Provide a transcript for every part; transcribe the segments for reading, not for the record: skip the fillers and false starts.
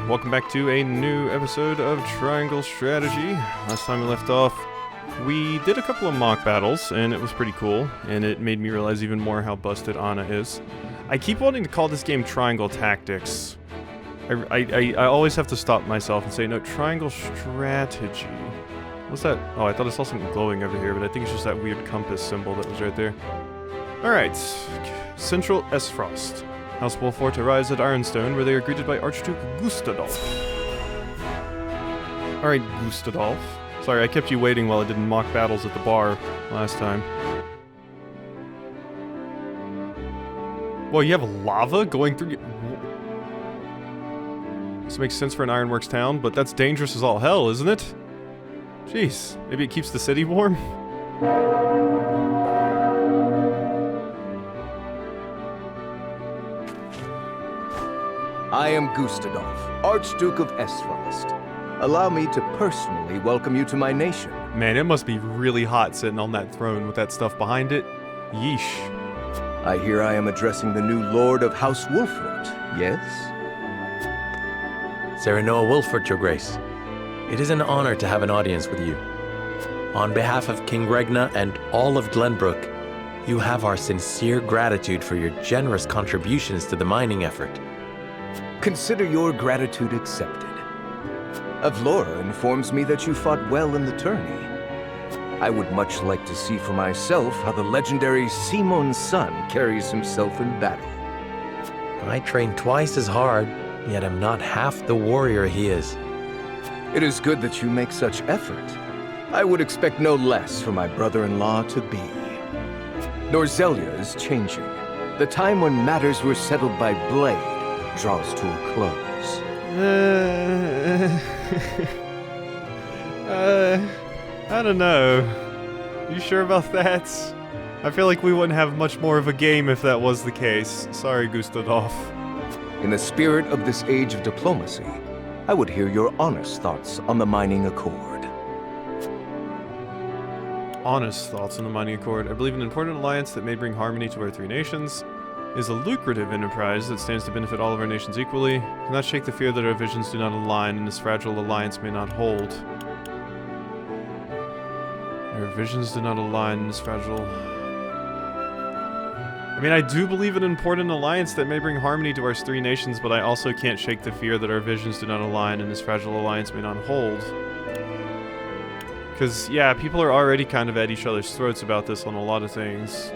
welcome back to a new episode of Triangle Strategy. Last time we left off, we did a couple of mock battles, and it was pretty cool, and it made me realize even more how busted Anna is. I keep wanting to call this game Triangle Tactics. I always have to stop myself and say, no, Triangle Strategy. What's that? Oh, I thought I saw something glowing over here, but I think it's just that weird compass symbol that was right there. Alright, Central Esfrost. House Wolfort arrives at Ironstone, where they are greeted by Archduke Gustadolph. Alright, Gustadolph. Sorry, I kept you waiting while I did mock battles at the bar last time. Well, you have lava going through you. This makes sense for an ironworks town, but that's dangerous as all hell, isn't it? Jeez, maybe it keeps the city warm? I am Gustadolph, Archduke of Esfrost. Allow me to personally welcome you to my nation. Man, it must be really hot sitting on that throne with that stuff behind it. Yeesh. I hear I am addressing the new Lord of House Wolfort, yes? Serenoa Wolfort, Your Grace. It is an honor to have an audience with you. On behalf of King Regna and all of Glenbrook, you have our sincere gratitude for your generous contributions to the mining effort. Consider your gratitude accepted. Avlora informs me that you fought well in the tourney. I would much like to see for myself how the legendary Simon's son carries himself in battle. I train twice as hard, yet am not half the warrior he is. It is good that you make such effort. I would expect no less for my brother-in-law to be. Norzelia is changing. The time when matters were settled by blade draws to a close. I don't know. You sure about that? I feel like we wouldn't have much more of a game if that was the case. Sorry, Gustadolph. In the spirit of this age of diplomacy, I would hear your honest thoughts on the mining accord. Honest thoughts on the mining accord. I believe an important alliance that may bring harmony to our three nations is a lucrative enterprise that stands to benefit all of our nations equally. Cannot shake the fear that our visions do not align and this fragile alliance may not hold. Our visions do not align and this fragile... I mean, I do believe in an important alliance that may bring harmony to our three nations, but I also can't shake the fear that our visions do not align and this fragile alliance may not hold. Because, yeah, people are already kind of at each other's throats about this on a lot of things.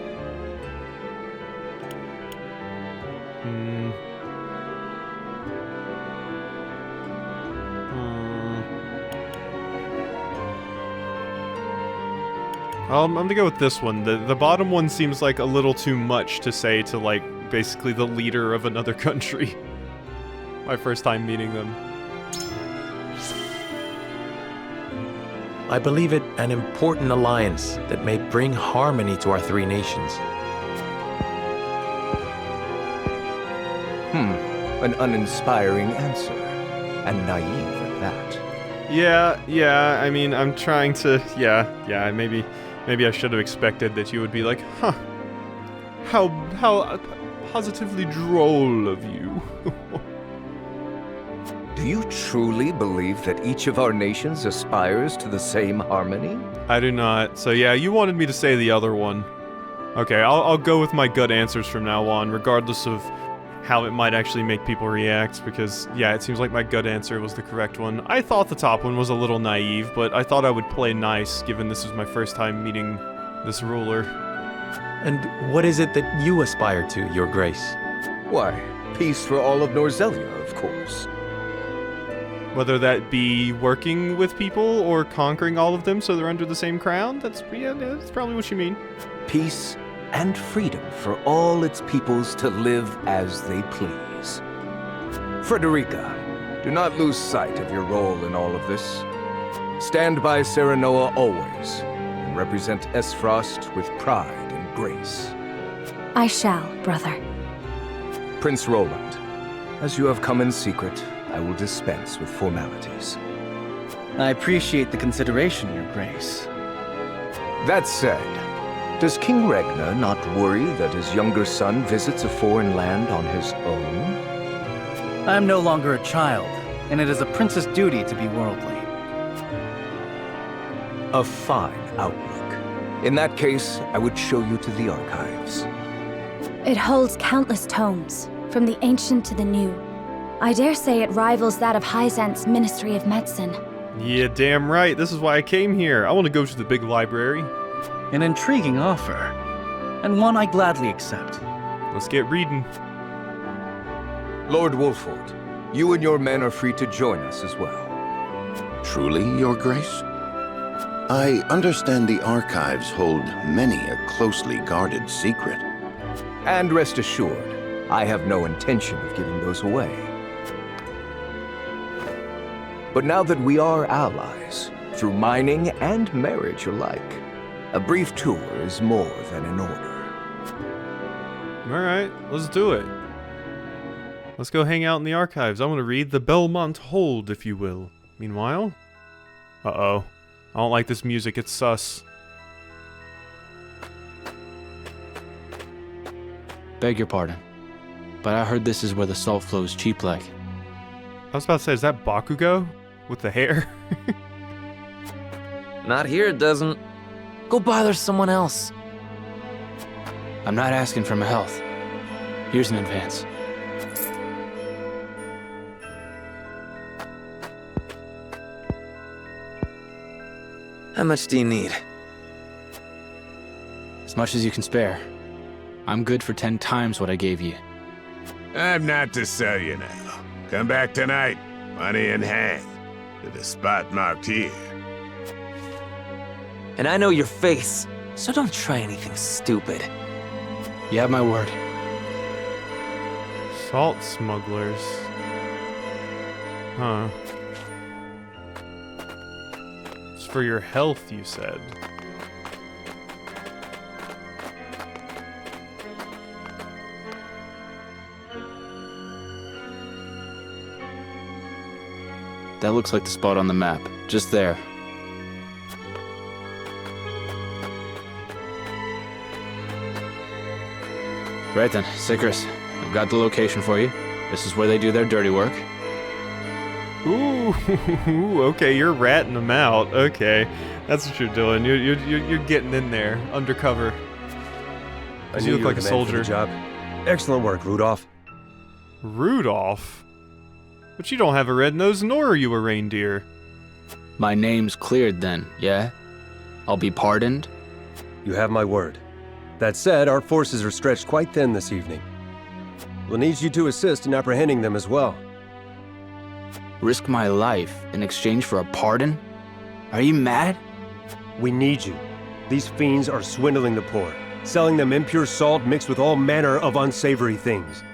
I'm gonna go with this one. The bottom one seems like a little too much to say to, like, basically the leader of another country. My first time meeting them. I believe it an important alliance that may bring harmony to our three nations. An uninspiring answer, and naive at that. Yeah, I mean, I'm trying to, yeah, maybe I should have expected that you would be like, huh, how positively droll of you. Do you truly believe that each of our nations aspires to the same harmony? I do not. So yeah, you wanted me to say the other one. Okay, I'll go with my gut answers from now on, regardless of how it might actually make people react, because, yeah, it seems like my gut answer was the correct one. I thought the top one was a little naive, but I thought I would play nice, given this was my first time meeting this ruler. And what is it that you aspire to, Your Grace? Why, peace for all of Norzelia, of course. Whether that be working with people or conquering all of them so they're under the same crown, that's probably what you mean. Peace and freedom for all its peoples to live as they please. Frederica, do not lose sight of your role in all of this. Stand by Serenoa always, and represent Esfrost with pride and grace. I shall, brother. Prince Roland, as you have come in secret, I will dispense with formalities. I appreciate the consideration, Your Grace. That said, does King Regna not worry that his younger son visits a foreign land on his own? I am no longer a child, and it is a prince's duty to be worldly. A fine outlook. In that case, I would show you to the archives. It holds countless tomes, from the ancient to the new. I dare say it rivals that of Hyzant's Ministry of Medicine. Yeah, damn right. This is why I came here. I want to go to the big library. An intriguing offer, and one I gladly accept. Let's get reading. Lord Wolford, you and your men are free to join us as well. Truly, Your Grace? I understand the archives hold many a closely guarded secret. And rest assured, I have no intention of giving those away. But now that we are allies, through mining and marriage alike, a brief tour is more than in order. Alright, let's do it. Let's go hang out in the archives. I want to read the Belmont Hold, if you will. Meanwhile... Uh-oh. I don't like this music, it's sus. Beg your pardon, but I heard this is where the salt flows cheap like. I was about to say, is that Bakugo? With the hair? Not here, it doesn't. Go bother someone else. I'm not asking for my health. Here's an advance. How much do you need? As much as you can spare. I'm good for 10 times what I gave you. I'm not to sell you now. Come back tonight, money in hand, to the spot marked here. And I know your face, so don't try anything stupid. You have my word. Salt smugglers. Huh. It's for your health, you said. That looks like the spot on the map. Just there. Right then, Sickers. I've got the location for you. This is where they do their dirty work. Ooh, okay, you're ratting them out. Okay, that's what you're doing. You're getting in there, undercover. I You look like a soldier. Job. Excellent work, Rudolph. Rudolph? But you don't have a red nose, nor are you a reindeer. My name's cleared then, yeah? I'll be pardoned? You have my word. That said, our forces are stretched quite thin this evening. We'll need you to assist in apprehending them as well. Risk my life in exchange for a pardon? Are you mad? We need you. These fiends are swindling the poor, selling them impure salt mixed with all manner of unsavory things.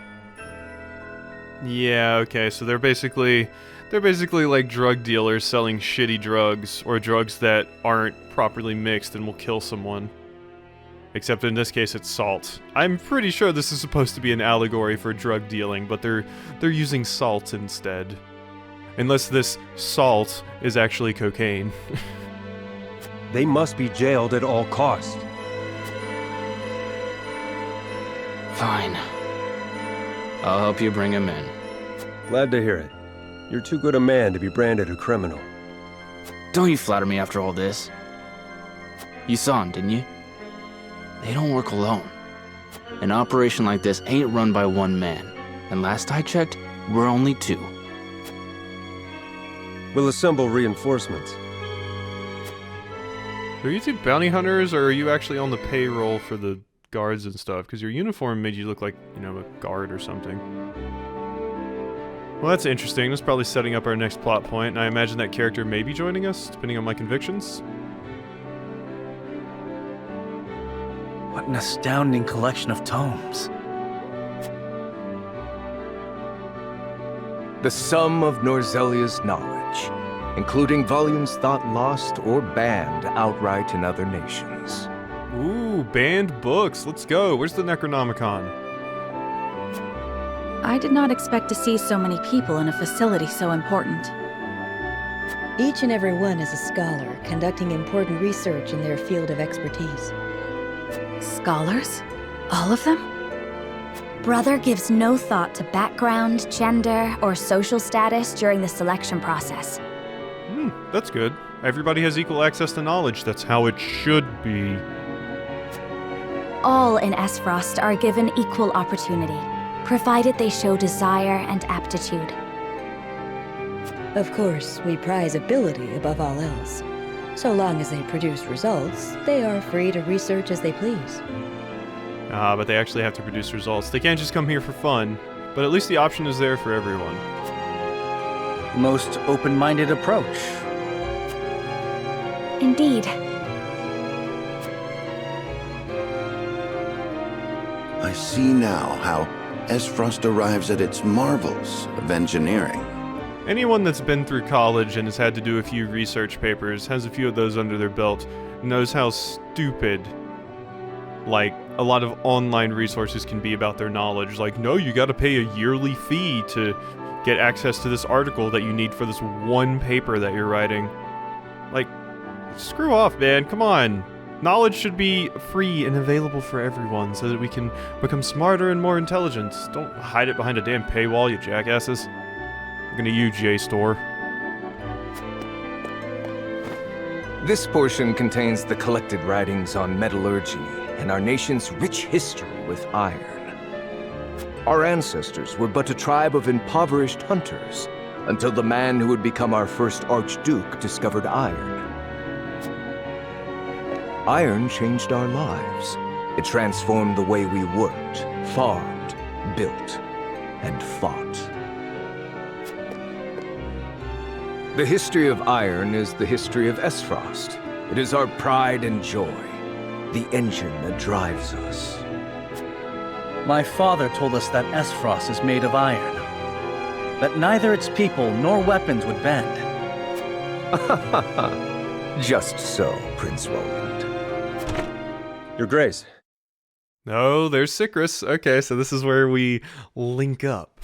Yeah, okay, so they're basically like drug dealers selling shitty drugs, or drugs that aren't properly mixed and will kill someone. Except in this case it's salt. I'm pretty sure this is supposed to be an allegory for drug dealing, but they're using salt instead. Unless this salt is actually cocaine. They must be jailed at all costs. Fine. I'll help you bring him in. Glad to hear it. You're too good a man to be branded a criminal. Don't you flatter me after all this. You saw him, didn't you? They don't work alone. An operation like this ain't run by one man. And last I checked, we're only 2. We'll assemble reinforcements. Are you 2 bounty hunters, or are you actually on the payroll for the guards and stuff? Because your uniform made you look like, you know, a guard or something. Well, that's interesting. That's probably setting up our next plot point, and I imagine that character may be joining us, depending on my convictions. What an astounding collection of tomes. The sum of Norzelia's knowledge, including volumes thought lost or banned outright in other nations. Ooh, banned books. Let's go. Where's the Necronomicon? I did not expect to see so many people in a facility so important. Each and every one is a scholar, conducting important research in their field of expertise. Scholars? All of them? Brother gives no thought to background, gender, or social status during the selection process. That's good. Everybody has equal access to knowledge. That's how it should be. All in Esfrost are given equal opportunity, provided they show desire and aptitude. Of course, we prize ability above all else. So long as they produce results, they are free to research as they please. But they actually have to produce results. They can't just come here for fun, but at least the option is there for everyone. Most open-minded approach. Indeed. I see now how Esfrost arrives at its marvels of engineering. Anyone that's been through college and has had to do a few research papers, has a few of those under their belt, knows how stupid, like, a lot of online resources can be about their knowledge. Like, no, you gotta pay a yearly fee to get access to this article that you need for this one paper that you're writing. Like, screw off, man, come on. Knowledge should be free and available for everyone so that we can become smarter and more intelligent. Don't hide it behind a damn paywall, you jackasses. I'm gonna use JSTOR. This portion contains the collected writings on metallurgy and our nation's rich history with iron. Our ancestors were but a tribe of impoverished hunters until the man who would become our first Archduke discovered iron. Iron changed our lives. It transformed the way we worked, farmed, built, and fought. The history of iron is the history of Esfrost. It is our pride and joy, the engine that drives us. My father told us that Esfrost is made of iron, that neither its people nor weapons would bend. Just so, Prince Roland. Your Grace. No, there's Sycris. Okay, so this is where we link up.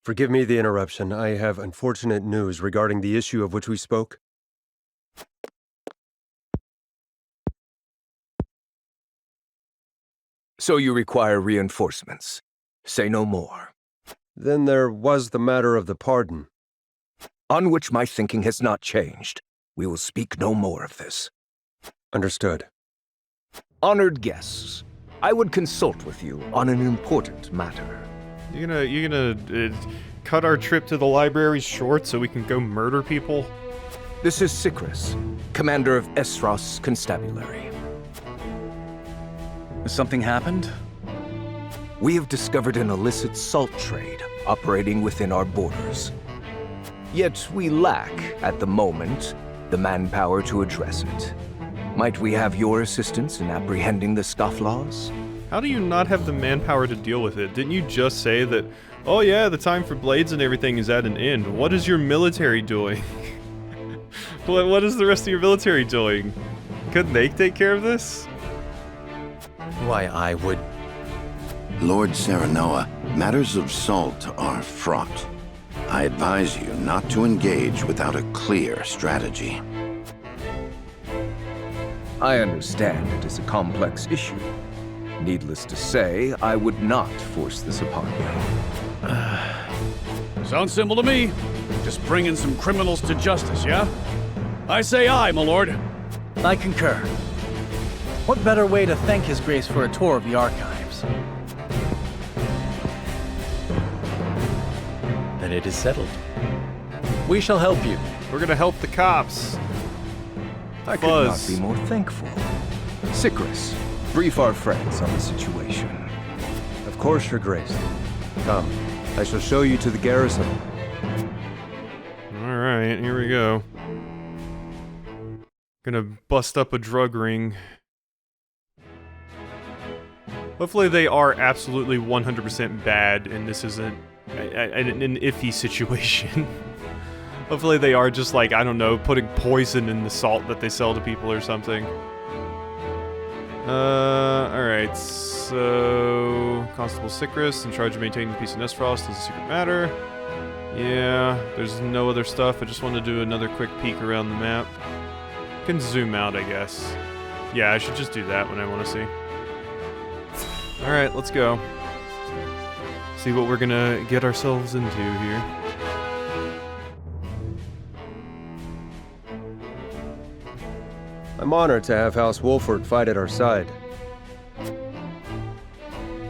Forgive me the interruption. I have unfortunate news regarding the issue of which we spoke. So you require reinforcements. Say no more. Then there was the matter of the pardon. On which my thinking has not changed. We will speak no more of this. Understood. Honored guests, I would consult with you on an important matter. You gonna cut our trip to the library short so we can go murder people? This is Sycris, commander of Esfrost's constabulary. Has something happened? We have discovered an illicit salt trade operating within our borders. Yet we lack, at the moment, the manpower to address it. Might we have your assistance in apprehending the scofflaws? How do you not have the manpower to deal with it? Didn't you just say that, oh yeah, the time for blades and everything is at an end? What is your military doing? What is the rest of your military doing? Couldn't they take care of this? Why, I would... Lord Serenoa, matters of salt are fraught. I advise you not to engage without a clear strategy. I understand it is a complex issue. Needless to say, I would not force this upon you. Sounds simple to me. Just bringing some criminals to justice, yeah? I say aye, my lord. I concur. What better way to thank His Grace for a tour of the archives? Then it is settled. We shall help you. We're gonna help the cops. I could not be more thankful. Sycris, brief our friends on the situation. Of course, Your Grace. Come, I shall show you to the garrison. Alright, here we go. Gonna bust up a drug ring. Hopefully they are absolutely 100% bad and this isn't an iffy situation. Hopefully they are just like, I don't know, putting poison in the salt that they sell to people or something. Alright, so... Constable Sycris, in charge of maintaining peace in Esfrost, is a secret matter. Yeah, there's no other stuff. I just want to do another quick peek around the map. Can zoom out, I guess. Yeah, I should just do that when I want to see. Alright, let's go. See what we're gonna get ourselves into here. I'm honored to have House Wolford fight at our side.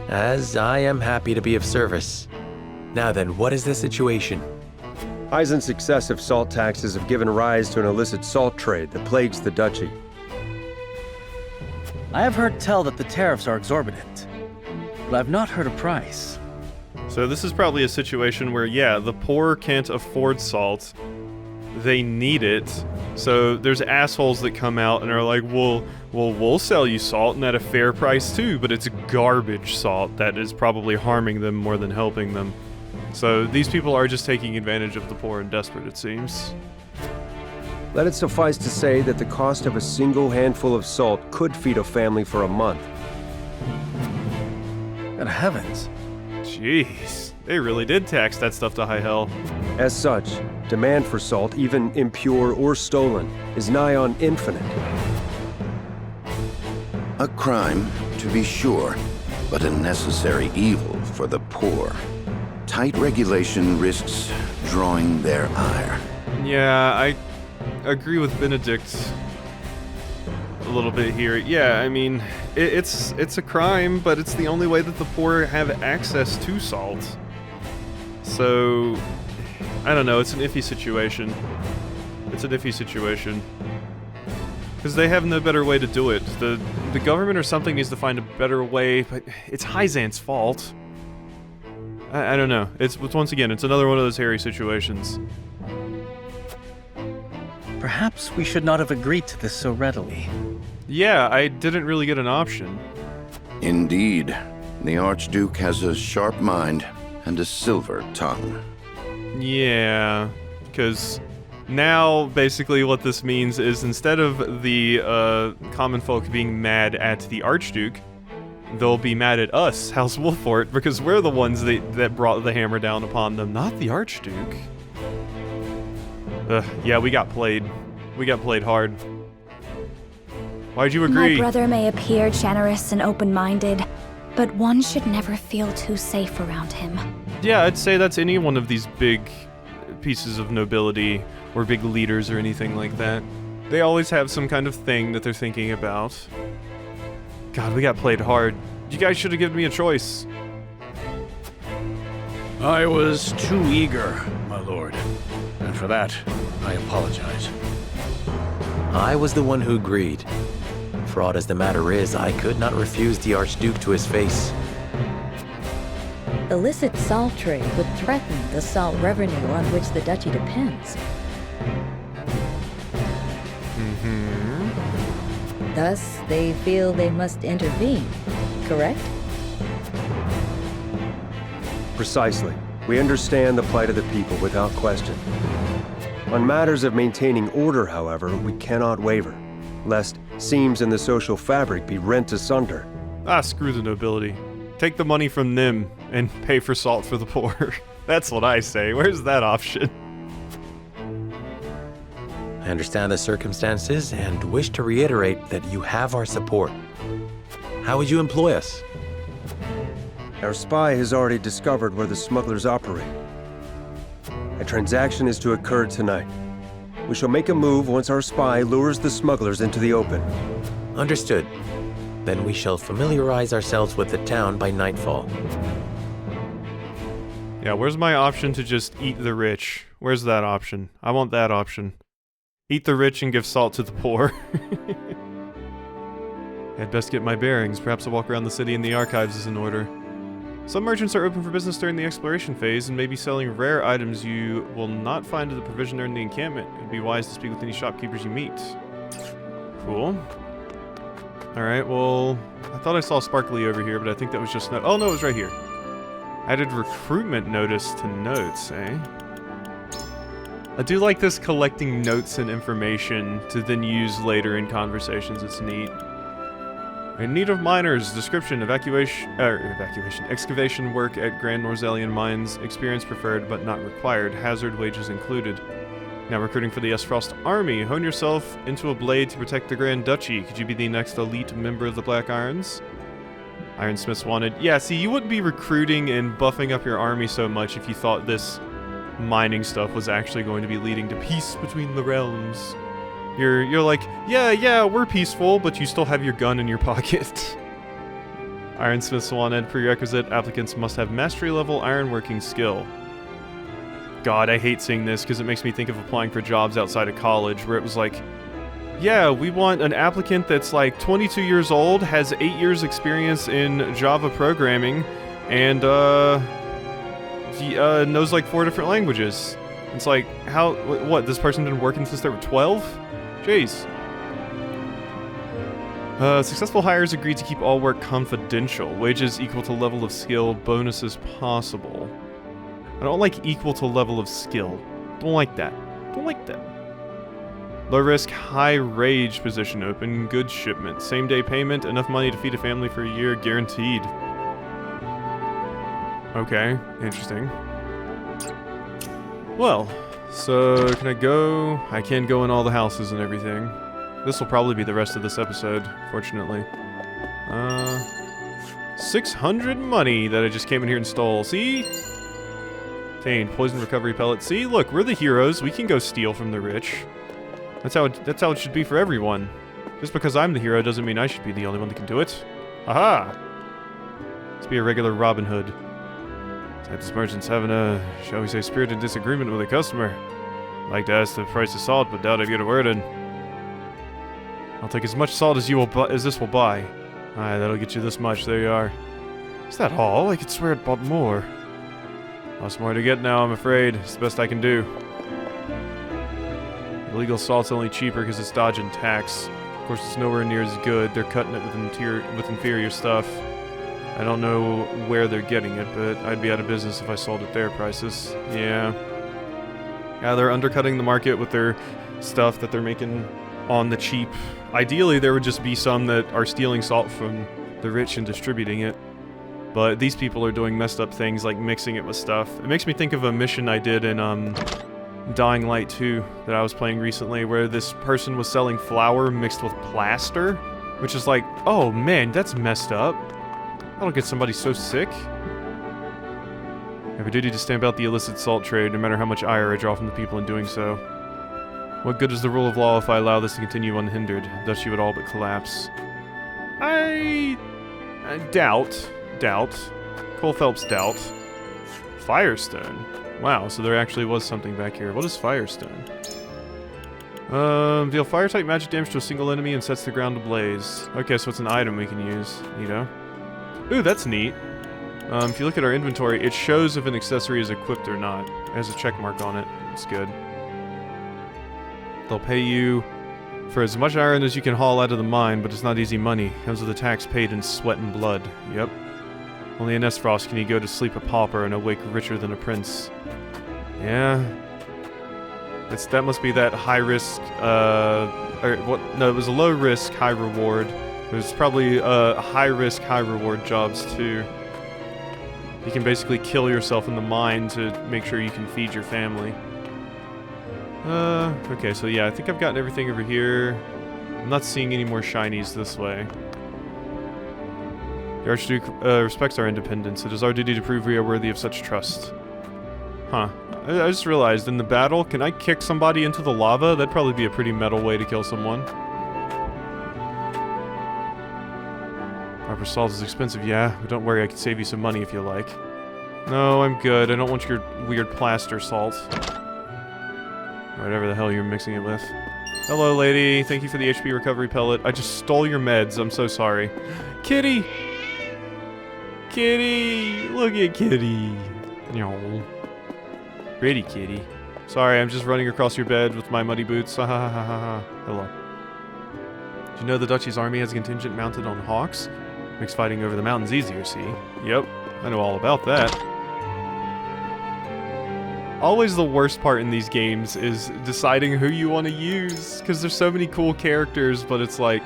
As I am happy to be of service. Now then, what is the situation? Heisen's excessive salt taxes have given rise to an illicit salt trade that plagues the duchy. I have heard tell that the tariffs are exorbitant, but I've not heard a price. So this is probably a situation where, yeah, the poor can't afford salt. They need it. So there's assholes that come out and are like, well, we'll sell you salt and at a fair price too, but it's garbage salt that is probably harming them more than helping them. So these people are just taking advantage of the poor and desperate, it seems. Let it suffice to say that the cost of a single handful of salt could feed a family for a month. Good heavens. Jeez, they really did tax that stuff to high hell. As such, demand for salt, even impure or stolen, is nigh on infinite. A crime, to be sure, but a necessary evil for the poor. Tight regulation risks drawing their ire. Yeah, I agree with Benedict a little bit here. Yeah, I mean, it's a crime, but it's the only way that the poor have access to salt. So, I don't know, it's an iffy situation. It's an iffy situation. Because they have no better way to do it. The government or something needs to find a better way, but it's Hyzant's fault. I don't know. It's once again, it's another one of those hairy situations. Perhaps we should not have agreed to this so readily. Yeah, I didn't really get an option. Indeed. The Archduke has a sharp mind and a silver tongue. Yeah, because now basically what this means is instead of the common folk being mad at the Archduke, they'll be mad at us, House Wolford, because we're the ones that brought the hammer down upon them, not the Archduke. Yeah, we got played. We got played hard. Why'd you agree? My brother may appear generous and open-minded, but one should never feel too safe around him. Yeah, I'd say that's any one of these big pieces of nobility or big leaders or anything like that. They always have some kind of thing that they're thinking about. God, we got played hard. You guys should have given me a choice. I was too eager, my lord. And for that, I apologize. I was the one who agreed. Fraught as the matter is, I could not refuse the Archduke to his face. Illicit salt trade would threaten the salt revenue on which the duchy depends. Thus, they feel they must intervene, correct? Precisely. We understand the plight of the people without question. On matters of maintaining order, however, we cannot waver, lest seams in the social fabric be rent asunder. Ah, screw the nobility. Take the money from them and pay for salt for the poor. That's what I say. Where's that option? I understand the circumstances and wish to reiterate that you have our support. How would you employ us? Our spy has already discovered where the smugglers operate. A transaction is to occur tonight. We shall make a move once our spy lures the smugglers into the open. Understood. Then we shall familiarize ourselves with the town by nightfall. Yeah, where's my option to just eat the rich? Where's that option? I want that option. Eat the rich and give salt to the poor. I'd best get my bearings. Perhaps a walk around the city and the archives is in order. Some merchants are open for business during the exploration phase and may be selling rare items you will not find at the provisioner in the encampment. It'd be wise to speak with any shopkeepers you meet. Cool. Alright, well, I thought I saw Sparkly over here, but I think that was just... Oh, no, it was right here. Added recruitment notice to notes, eh? I do like this collecting notes and information to then use later in conversations. It's neat. In need of miners. Description: excavation work at Grand Norzelian mines. Experience preferred but not required. Hazard wages included. Now recruiting for the Esfrost army. Hone yourself into a blade to protect the Grand Duchy. Could you be the next elite member of the Black Irons? Ironsmiths wanted. Yeah, see, you wouldn't be recruiting and buffing up your army so much if you thought this mining stuff was actually going to be leading to peace between the realms. You're like, yeah, we're peaceful, but you still have your gun in your pocket. Ironsmiths wanted. Prerequisite: applicants must have mastery level ironworking skill. God, I hate seeing this because it makes me think of applying for jobs outside of college where it was like, yeah, we want an applicant that's like 22 years old, has 8 years experience in Java programming, and knows like 4 different languages. It's like, how, what, this person been working since they were 12? Jeez. Successful hires agreed to keep all work confidential. Wages equal to level of skill, bonuses possible. I don't like equal to level of skill. Don't like that. Don't like that. Low risk, high rage position open, good shipment. Same day payment, enough money to feed a family for a year, guaranteed. Okay, interesting. Well, so can I go? I can go in all the houses and everything. This will probably be the rest of this episode, fortunately. 600 money that I just came in here and stole. See? Obtained poison recovery pellet. See, look, we're the heroes. We can go steal from the rich. That's how it should be for everyone. Just because I'm the hero doesn't mean I should be the only one that can do it. Aha! Let's be a regular Robin Hood. This merchant's having a, shall we say, spirited disagreement with a customer. Like to ask the price of salt, but doubt I'd get a word in. I'll take as much salt as this will buy. Aye, that'll get you this much. There you are. Is that all? I could swear it bought more. Lots more to get now, I'm afraid. It's the best I can do. Illegal salt's only cheaper because it's dodging tax. Of course, it's nowhere near as good. They're cutting it with inferior stuff. I don't know where they're getting it, but I'd be out of business if I sold at their prices. Yeah. Yeah, they're undercutting the market with their stuff that they're making on the cheap. Ideally, there would just be some that are stealing salt from the rich and distributing it. But these people are doing messed up things like mixing it with stuff. It makes me think of a mission I did in Dying Light 2 that I was playing recently where this person was selling flour mixed with plaster, which is like, oh man, that's messed up. That'll get somebody so sick. I have a duty to stamp out the illicit salt trade, no matter how much ire I draw from the people in doing so. What good is the rule of law if I allow this to continue unhindered? Thus she would all but collapse. I doubt. Cole Phelps doubt. Firestone. Wow, so there actually was something back here. What is Firestone? Deal fire-type magic damage to a single enemy and sets the ground ablaze. Okay, so it's an item we can use. Neato. Ooh, that's neat. If you look at our inventory, it shows if an accessory is equipped or not. It has a check mark on it. It's good. They'll pay you for as much iron as you can haul out of the mine, but it's not easy money. It comes with a tax paid in sweat and blood. Yep. Only in Esfrost can you go to sleep a pauper and awake richer than a prince. Yeah. That must be that high risk, no, it was a low risk, high reward. There's probably high risk, high reward jobs too. You can basically kill yourself in the mine to make sure you can feed your family. Okay, so yeah, I think I've gotten everything over here. I'm not seeing any more shinies this way. The Archduke respects our independence. It is our duty to prove we are worthy of such trust. Huh. I just realized, in the battle, can I kick somebody into the lava? That'd probably be a pretty metal way to kill someone. Proper salt is expensive, yeah, but don't worry, I can save you some money if you like. No, I'm good. I don't want your weird plaster salt. Whatever the hell you're mixing it with. Hello, lady. Thank you for the HP recovery pellet. I just stole your meds. I'm so sorry. Kitty! Kitty! Look at Kitty. No. Pretty kitty. Sorry, I'm just running across your bed with my muddy boots. Ha ha ha ha ha. Hello. Did you know the Duchy's army has a contingent mounted on hawks? Makes fighting over the mountains easier, see? Yep. I know all about that. Always the worst part in these games is deciding who you want to use, because there's so many cool characters, but it's like,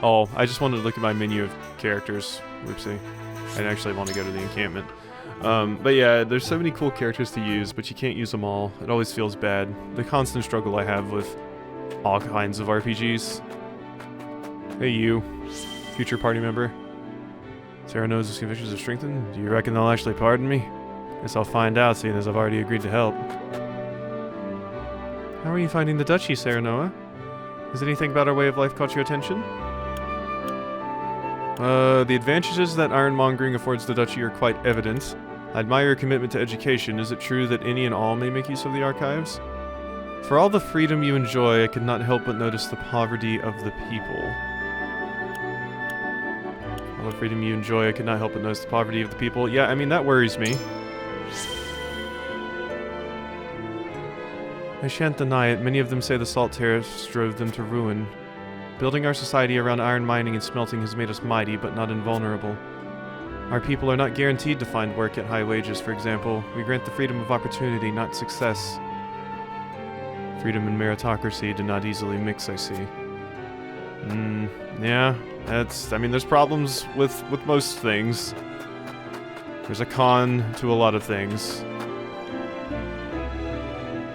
oh, I just wanted to look at my menu of characters. Whoopsie. I didn't actually want to go to the encampment. But yeah, there's so many cool characters to use, but you can't use them all. It always feels bad. The constant struggle I have with all kinds of RPGs. Hey you, future party member. Serenoa's convictions are strengthened? Do you reckon they'll actually pardon me? Guess I'll find out, seeing as I've already agreed to help. How are you finding the duchy, Serenoa? Has anything about our way of life caught your attention? The advantages that ironmongering affords the duchy are quite evident. I admire your commitment to education. Is it true that any and all may make use of the archives? For all the freedom you enjoy, I could not help but notice the poverty of the people. All the freedom you enjoy, I could not help but notice the poverty of the people. Yeah, I mean, that worries me. I shan't deny it. Many of them say the salt tariffs drove them to ruin. Building our society around iron mining and smelting has made us mighty, but not invulnerable. Our people are not guaranteed to find work at high wages, for example. We grant the freedom of opportunity, not success. Freedom and meritocracy do not easily mix, I see. Yeah, I mean, there's problems with most things. There's a con to a lot of things.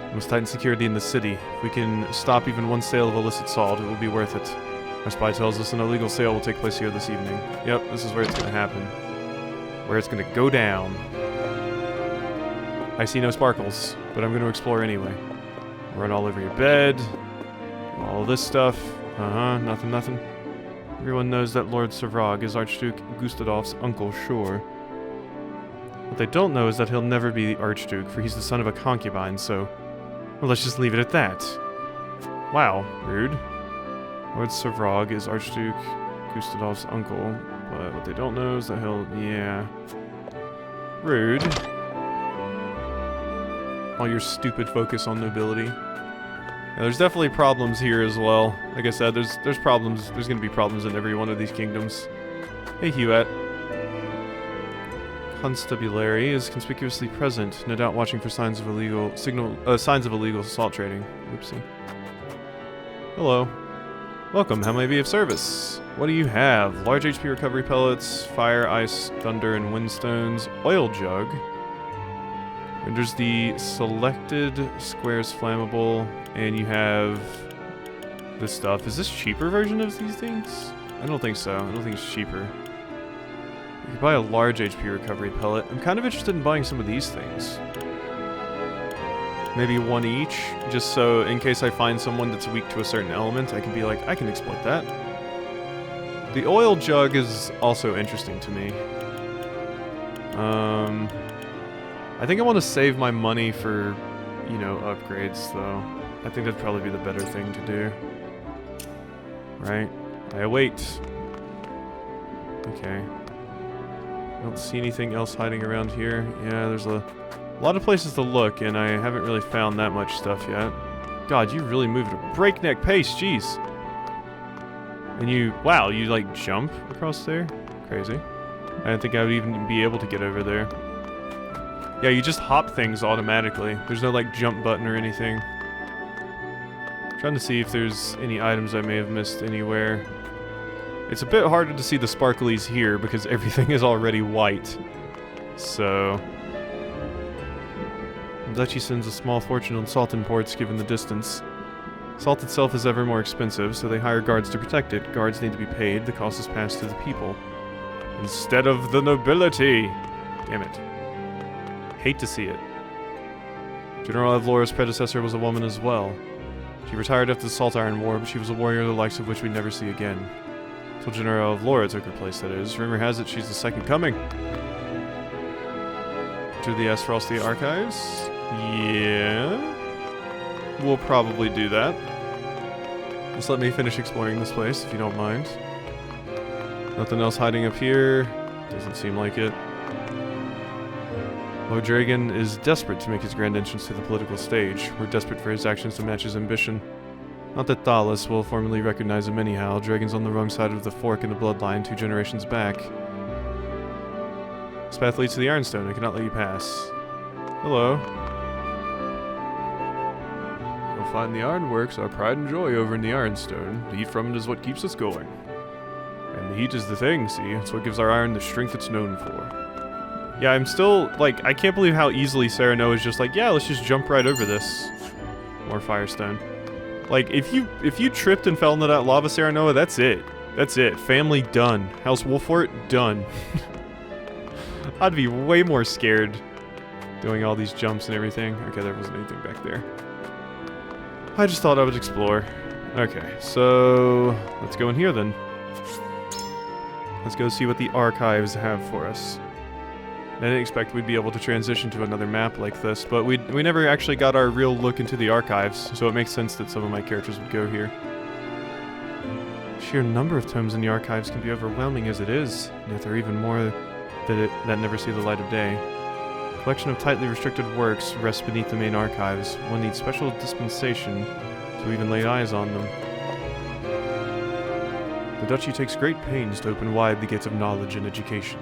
We must tighten security in the city. If we can stop even one sale of illicit salt, it will be worth it. Our spy tells us an illegal sale will take place here this evening. Yep, this is where it's going to happen. Where it's going to go down. I see no sparkles, but I'm going to explore anyway. Run all over your bed. All this stuff. Nothing. Everyone knows that Lord Serenoa is Archduke Gustadolph's uncle, sure. What they don't know is that he'll never be the Archduke, for he's the son of a concubine, so... Well, let's just leave it at that. Wow, rude. Lord Serenoa is Archduke Gustadolph's uncle, but what they don't know is that he'll... Yeah. Rude. All your stupid focus on nobility. Yeah, there's definitely problems here as well. Like I said, there's problems. There's going to be problems in every one of these kingdoms. Hey, Huet. Constabulary is conspicuously present, no doubt watching for signs of illegal salt trading. Oopsie. Hello. Welcome. How may I be of service? What do you have? Large HP recovery pellets, fire, ice, thunder, and windstones. Oil jug. Renders the selected squares flammable, and you have this stuff. Is this cheaper version of these things? I don't think so. I don't think it's cheaper. You can buy a large HP recovery pellet. I'm kind of interested in buying some of these things. Maybe one each, just so in case I find someone that's weak to a certain element, I can be like, I can exploit that. The oil jug is also interesting to me. I think I want to save my money for, you know, upgrades, though. I think that'd probably be the better thing to do. Right? I await. Okay. I don't see anything else hiding around here. Yeah, there's a lot of places to look, and I haven't really found that much stuff yet. God, you really moved at a breakneck pace, jeez. And you, wow, you like jump across there? Crazy. I didn't think I would even be able to get over there. Yeah, you just hop things automatically. There's no like jump button or anything. I'm trying to see if there's any items I may have missed anywhere. It's a bit harder to see the sparklies here because everything is already white. So... The duchy sends a small fortune on salt imports given the distance. Salt itself is ever more expensive, so they hire guards to protect it. Guards need to be paid, the cost is passed to the people. Instead of the nobility! Damn it. Hate to see it. General Avlora's predecessor was a woman as well. She retired after the Salt Iron War, but she was a warrior the likes of which we'd never see again. Till General Avlora took her place, that is. Rumor has it she's the second coming. To the Asphrosty Archives? Yeah. We'll probably do that. Just let me finish exploring this place, if you don't mind. Nothing else hiding up here. Doesn't seem like it. Lord Dragon is desperate to make his grand entrance to the political stage. We're desperate for his actions to match his ambition. Not that Thalas will formally recognize him anyhow. Dragon's on the wrong side of the fork in the bloodline 2 generations back. This path leads to the Ironstone. I cannot let you pass. Hello. You'll find the ironworks our pride and joy over in the Ironstone. The heat from it is what keeps us going. And the heat is the thing, see? It's what gives our iron the strength it's known for. Yeah, I'm still, like, I can't believe how easily Serenoa is just like, yeah, let's just jump right over this. More Firestone. Like, if you tripped and fell into that lava, Serenoa, that's it. That's it. Family done. House Wolfort done. I'd be way more scared doing all these jumps and everything. Okay, there wasn't anything back there. I just thought I would explore. Okay, so let's go in here then. Let's go see what the archives have for us. I didn't expect we'd be able to transition to another map like this, but we never actually got our real look into the archives, so it makes sense that some of my characters would go here. Sheer number of tomes in the archives can be overwhelming as it is, yet there are even more that never see the light of day. A collection of tightly restricted works rests beneath the main archives. One needs special dispensation to even lay eyes on them. The Duchy takes great pains to open wide the gates of knowledge and education.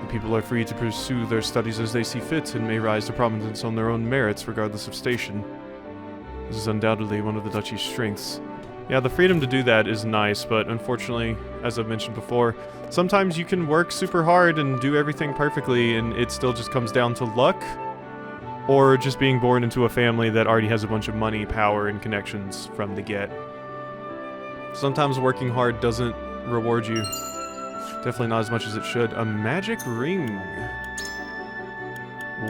The people are free to pursue their studies as they see fit and may rise to prominence on their own merits regardless of station. This is undoubtedly one of the Duchy's strengths. Yeah, the freedom to do that is nice, but unfortunately, as I've mentioned before, sometimes you can work super hard and do everything perfectly and it still just comes down to luck, or just being born into a family that already has a bunch of money, power, and connections from the get. Sometimes working hard doesn't reward you. Definitely not as much as it should. A magic ring.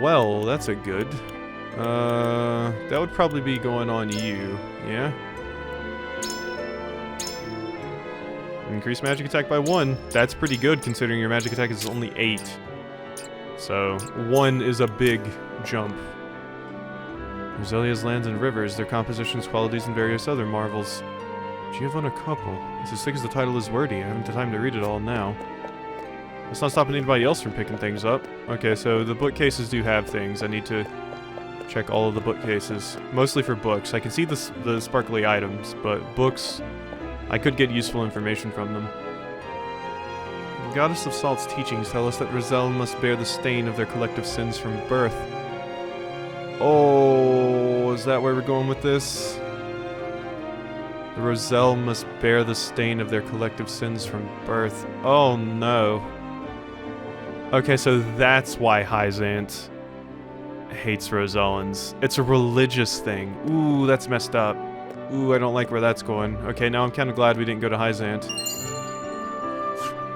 Well, that's a good. That would probably be going on you, yeah? Increase magic attack by 1. That's pretty good considering your magic attack is only 8. So, 1 is a big jump. Roselia's lands and rivers, their compositions, qualities, and various other marvels. Giovanna couple. It's as thick as the title is wordy. I haven't the time to read it all now. Let's not stop anybody else from picking things up. Okay, so the bookcases do have things. I need to check all of the bookcases. Mostly for books. I can see the sparkly items, but books, I could get useful information from them. The Goddess of Salt's teachings tell us that Roselle must bear the stain of their collective sins from birth. Oh, is that where we're going with this? The Roselle must bear the stain of their collective sins from birth. Oh no. Okay, so that's why Hyzant hates Rosellans. It's a religious thing. Ooh, that's messed up. Ooh, I don't like where that's going. Okay, now I'm kind of glad we didn't go to Hyzant.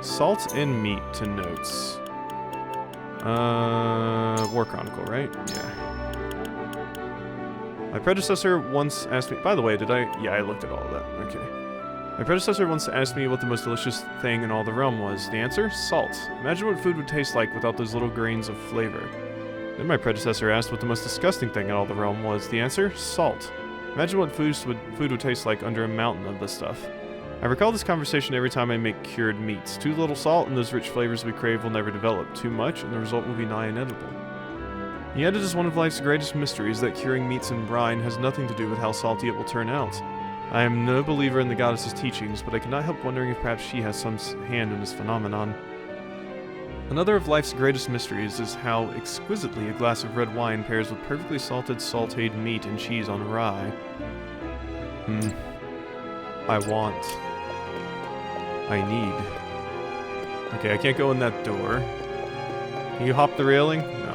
Salt and meat to notes. War Chronicle, right? Yeah. My predecessor once asked me... By the way, did I... Yeah, I looked at all of that. Okay. My predecessor once asked me what the most delicious thing in all the realm was. The answer? Salt. Imagine what food would taste like without those little grains of flavor. Then my predecessor asked what the most disgusting thing in all the realm was. The answer? Salt. Imagine what food would taste like under a mountain of this stuff. I recall this conversation every time I make cured meats. Too little salt and those rich flavors we crave will never develop. Too much and the result will be nigh inedible. Yet it is one of life's greatest mysteries that curing meats in brine has nothing to do with how salty it will turn out. I am no believer in the goddess's teachings, but I cannot help wondering if perhaps she has some hand in this phenomenon. Another of life's greatest mysteries is how exquisitely a glass of red wine pairs with perfectly salted, sautéed meat and cheese on rye. I want. I need. Okay, I can't go in that door. Can you hop the railing? No.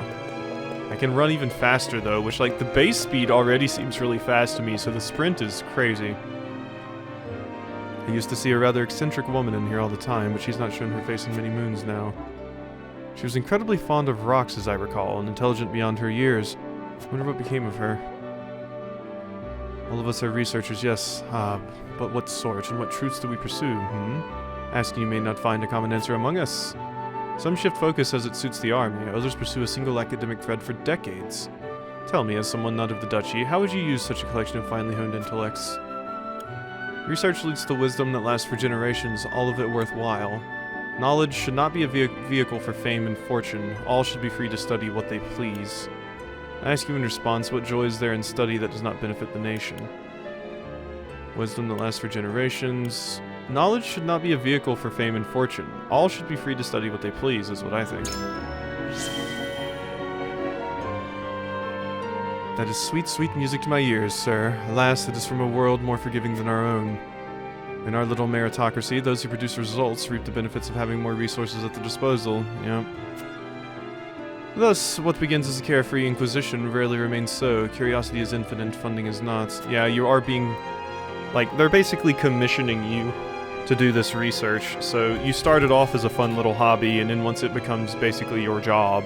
I can run even faster though, which like the base speed already seems really fast to me, so the sprint is crazy. I used to see a rather eccentric woman in here all the time, but she's not shown her face in many moons now. She was incredibly fond of rocks, as I recall, and intelligent beyond her years. I wonder what became of her. All of us are researchers, yes, but what sort, and what truths do we pursue, Asking you may not find a common answer among us. Some shift focus as it suits the army, others pursue a single academic thread for decades. Tell me, as someone not of the Duchy, how would you use such a collection of finely honed intellects? Research leads to wisdom that lasts for generations, all of it worthwhile. Knowledge should not be a vehicle for fame and fortune. All should be free to study what they please. I ask you in response, what joy is there in study that does not benefit the nation? Wisdom that lasts for generations. Knowledge should not be a vehicle for fame and fortune. All should be free to study what they please, is what I think. That is sweet, sweet music to my ears, sir. Alas, it is from a world more forgiving than our own. In our little meritocracy, those who produce results reap the benefits of having more resources at their disposal. Yep. Thus, what begins as a carefree inquisition rarely remains so. Curiosity is infinite, funding is not. Yeah, you are being... Like, they're basically commissioning you to do this research. So you started off as a fun little hobby, and then once it becomes basically your job,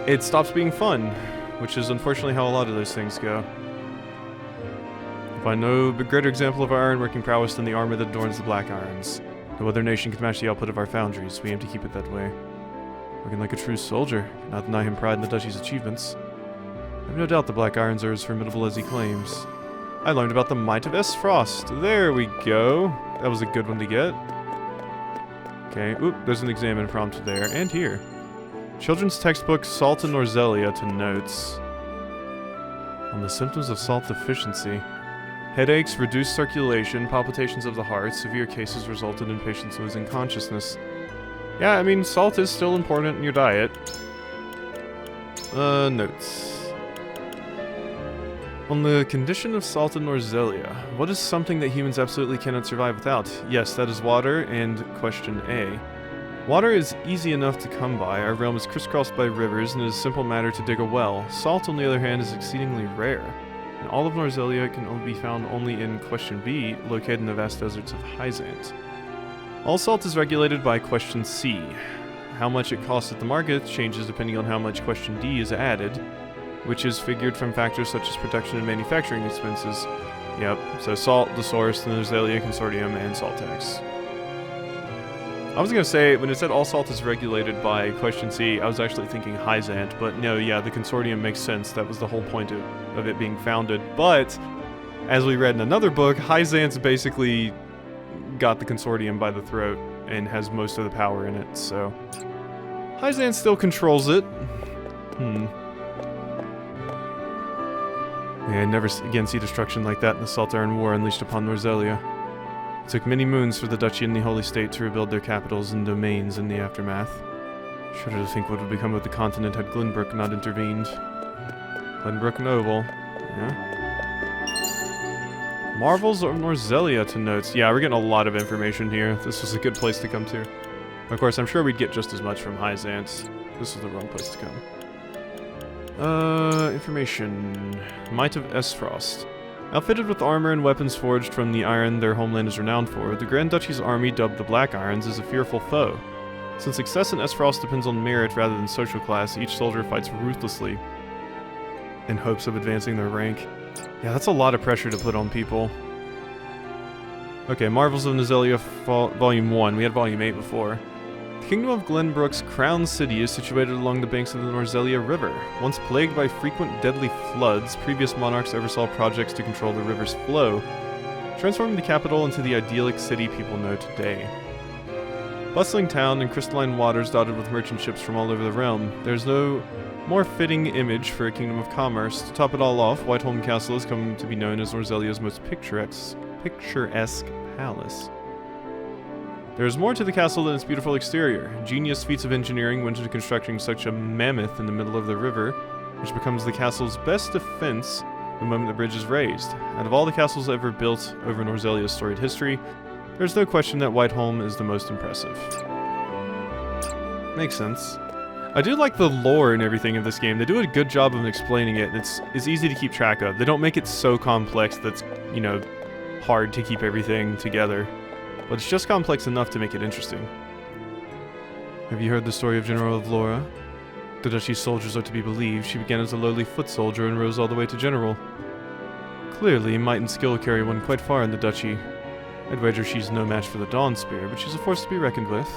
it stops being fun, which is unfortunately how a lot of those things go. Find no greater example of our ironworking prowess than the armor that adorns the Black Irons. No other nation can match the output of our foundries. We aim to keep it that way. Working like a true soldier, not deny him pride in the duchy's achievements. I have no doubt the Black Irons are as formidable as he claims. I learned about the might of S. Frost. There we go. That was a good one to get. Okay, oop, there's an examine prompt there, and here. Children's textbook Salt and Norzelia to notes. On the symptoms of salt deficiency. Headaches, reduced circulation, palpitations of the heart, severe cases resulted in patients losing consciousness. Yeah, I mean, salt is still important in your diet. Notes. On the condition of salt and Norzelia, what is something that humans absolutely cannot survive without? Yes, that is water, and question A. Water is easy enough to come by. Our realm is crisscrossed by rivers, and it is a simple matter to dig a well. Salt, on the other hand, is exceedingly rare. And all of Norzelia can only be found only in question B, located in the vast deserts of Hyzant. All salt is regulated by question C. How much it costs at the market changes depending on how much question D is added, which is figured from factors such as production and manufacturing expenses. Yep, so salt, the source, the Norzelia Consortium, and salt tax. I was going to say, when it said all salt is regulated by question C, I was actually thinking Hyzant, but no, yeah, the Consortium makes sense. That was the whole point of it being founded. But, as we read in another book, Hyzant's basically got the Consortium by the throat and has most of the power in it, so... Hyzant still controls it. Yeah, I never again see destruction like that in the Salt-Iron War unleashed upon Norzelia. It took many moons for the Duchy and the Holy State to rebuild their capitals and domains in the aftermath. Shudder to think what would become of the continent had Glenbrook not intervened. Glenbrook Noble. Yeah. Marvels of Norzelia to notes. Yeah, we're getting a lot of information here. This was a good place to come to. Of course, I'm sure we'd get just as much from Hyzant. This was the wrong place to come. Information. Might of S. Frost. Outfitted with armor and weapons forged from the iron their homeland is renowned for, the Grand Duchy's army, dubbed the Black Irons, is a fearful foe. Since success in S. Frost depends on merit rather than social class, each soldier fights ruthlessly in hopes of advancing their rank. Yeah, that's a lot of pressure to put on people. Okay, Marvels of Norzelia Volume 1. We had Volume 8 before. The Kingdom of Glenbrook's crown city is situated along the banks of the Norzelia River. Once plagued by frequent deadly floods, previous monarchs oversaw projects to control the river's flow, transforming the capital into the idyllic city people know today. Bustling town and crystalline waters dotted with merchant ships from all over the realm, there's no more fitting image for a kingdom of commerce. To top it all off, Whiteholm Castle has come to be known as Norzelia's most picturesque palace. There is more to the castle than its beautiful exterior. Genius feats of engineering went into constructing such a mammoth in the middle of the river, which becomes the castle's best defense the moment the bridge is raised. Out of all the castles ever built over Norzelia's storied history, there's no question that Whiteholm is the most impressive. Makes sense. I do like the lore and everything of this game. They do a good job of explaining it, and it's easy to keep track of. They don't make it so complex that's, you know, hard to keep everything together. But it's just complex enough to make it interesting. Have you heard the story of General Laura? The Duchy's soldiers are to be believed. She began as a lowly foot soldier and rose all the way to general. Clearly, might and skill carry one quite far in the Duchy. I'd wager she's no match for the Dawn Spear, but she's a force to be reckoned with.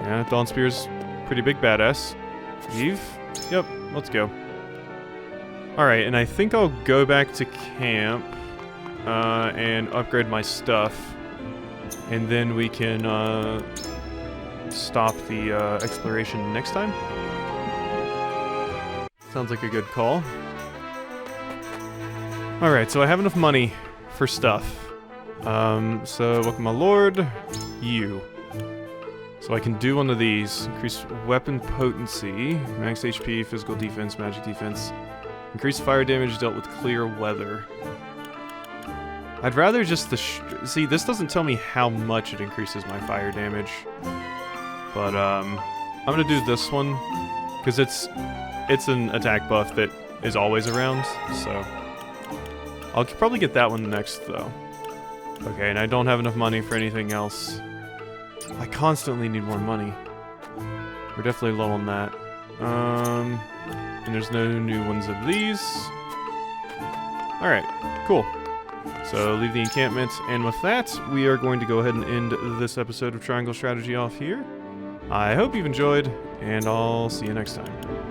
Yeah, Dawn Spear's pretty big badass. Eve? Yep, let's go. Alright, and I think I'll go back to camp and upgrade my stuff. And then we can stop the exploration next time. Sounds like a good call. Alright, so I have enough money for stuff. So welcome my lord. You. So I can do one of these. Increase weapon potency, max HP, physical defense, magic defense. Increase fire damage dealt with clear weather. I'd rather just see, this doesn't tell me how much it increases my fire damage. But, I'm gonna do this one, because it's an attack buff that is always around, so... I'll probably get that one next, though. Okay, and I don't have enough money for anything else. I constantly need more money. We're definitely low on that. And there's no new ones of these. Alright, cool. So leave the encampment, and with that, we are going to go ahead and end this episode of Triangle Strategy off here. I hope you've enjoyed, and I'll see you next time.